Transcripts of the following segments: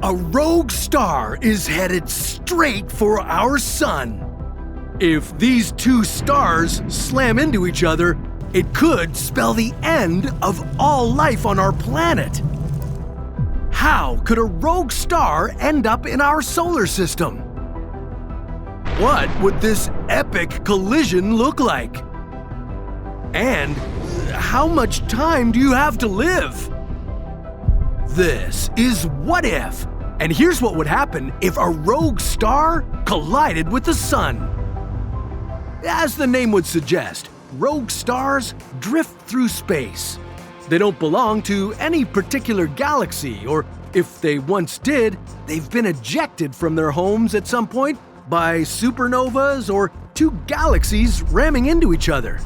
A rogue star is headed straight for our sun. If these two stars slam into each other, it could spell the end of all life on our planet. How could a rogue star end up in our solar system? What would this epic collision look like? And how much time do you have to live? This is What If, and here's what would happen if a rogue star collided with the sun. As the name would suggest, rogue stars drift through space. They don't belong to any particular galaxy, or if they once did, they've been ejected from their homes at some point by supernovas or two galaxies ramming into each other.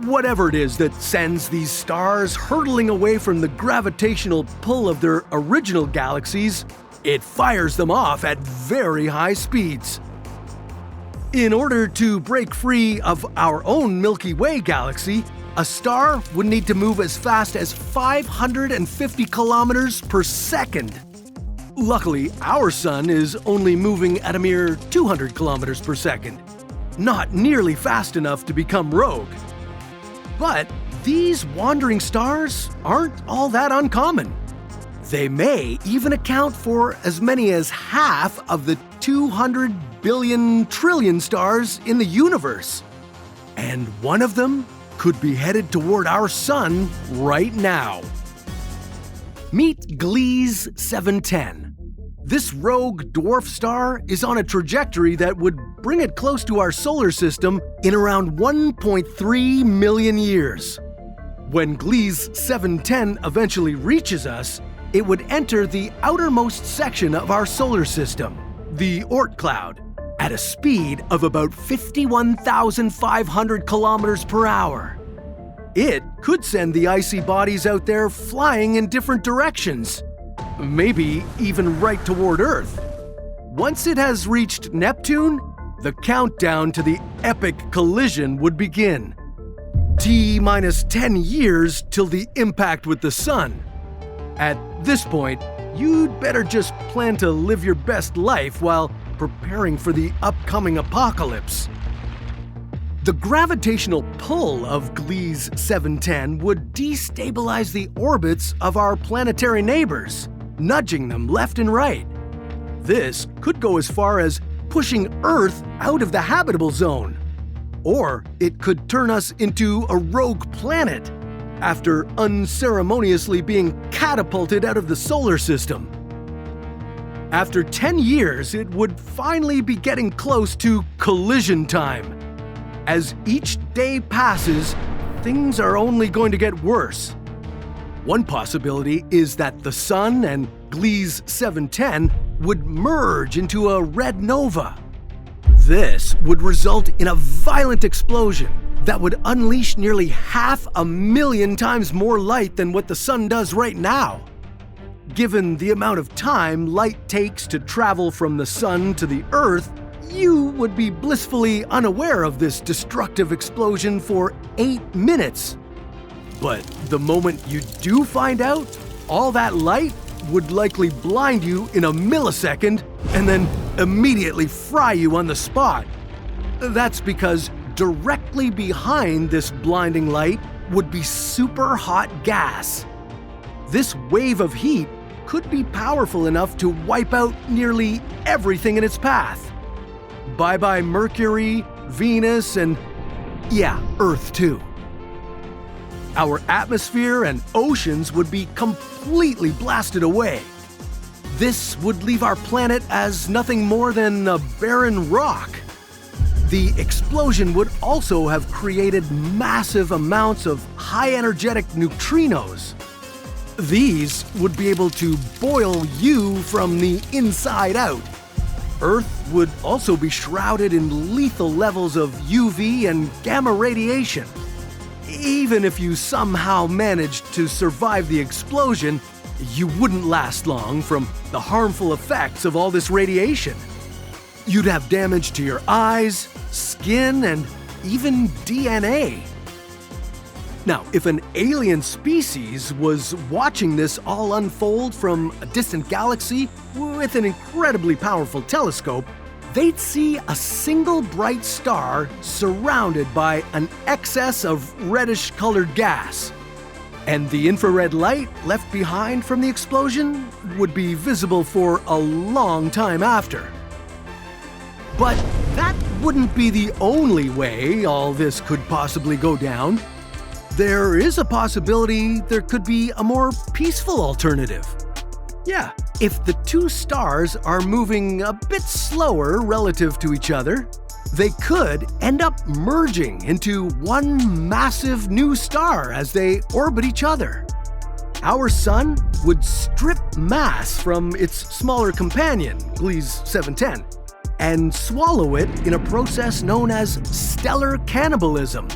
Whatever it is that sends these stars hurtling away from the gravitational pull of their original galaxies, it fires them off at very high speeds. In order to break free of our own Milky Way galaxy, a star would need to move as fast as 550 kilometers per second. Luckily, our sun is only moving at a mere 200 kilometers per second, not nearly fast enough to become rogue. But these wandering stars aren't all that uncommon. They may even account for as many as half of the 200 billion trillion stars in the universe. And one of them could be headed toward our sun right now. Meet Gliese 710. This rogue dwarf star is on a trajectory that would bring it close to our solar system in around 1.3 million years. When Gliese 710 eventually reaches us, it would enter the outermost section of our solar system, the Oort Cloud, at a speed of about 51,500 kilometers per hour. It could send the icy bodies out there flying in different directions, maybe even right toward Earth. Once it has reached Neptune, the countdown to the epic collision would begin. T-minus 10 years till the impact with the sun. At this point, you'd better just plan to live your best life while preparing for the upcoming apocalypse. The gravitational pull of Gliese 710 would destabilize the orbits of our planetary neighbors, nudging them left and right. This could go as far as pushing Earth out of the habitable zone. Or it could turn us into a rogue planet after unceremoniously being catapulted out of the solar system. After 10 years, it would finally be getting close to collision time. As each day passes, things are only going to get worse. One possibility is that the Sun and Gliese 710 would merge into a red nova. This would result in a violent explosion that would unleash nearly 500,000 times more light than what the Sun does right now. Given the amount of time light takes to travel from the Sun to the Earth, you would be blissfully unaware of this destructive explosion for 8 minutes. But the moment you do find out, all that light would likely blind you in a millisecond and then immediately fry you on the spot. That's because directly behind this blinding light would be super hot gas. This wave of heat could be powerful enough to wipe out nearly everything in its path. Bye-bye Mercury, Venus, and yeah, Earth too. Our atmosphere and oceans would be completely blasted away. This would leave our planet as nothing more than a barren rock. The explosion would also have created massive amounts of high-energetic neutrinos. These would be able to boil you from the inside out. Earth would also be shrouded in lethal levels of UV and gamma radiation. Even if you somehow managed to survive the explosion, you wouldn't last long from the harmful effects of all this radiation. You'd have damage to your eyes, skin, and even DNA. Now, if an alien species was watching this all unfold from a distant galaxy with an incredibly powerful telescope, they'd see a single bright star surrounded by an excess of reddish-colored gas. And the infrared light left behind from the explosion would be visible for a long time after. But that wouldn't be the only way all this could possibly go down. There is a possibility there could be a more peaceful alternative. Yeah, if the two stars are moving a bit slower relative to each other, they could end up merging into one massive new star as they orbit each other. Our Sun would strip mass from its smaller companion, Gliese 710, and swallow it in a process known as stellar cannibalism.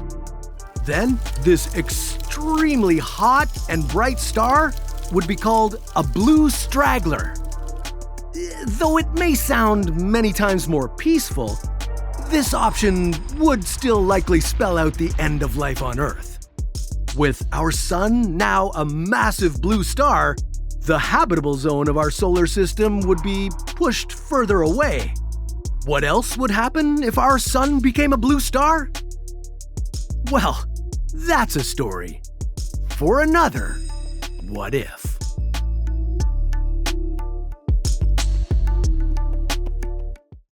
Then, this extremely hot and bright star would be called a blue straggler. Though it may sound many times more peaceful, this option would still likely spell out the end of life on Earth. With our Sun now a massive blue star, the habitable zone of our solar system would be pushed further away. What else would happen if our Sun became a blue star? Well, that's a story for another What If.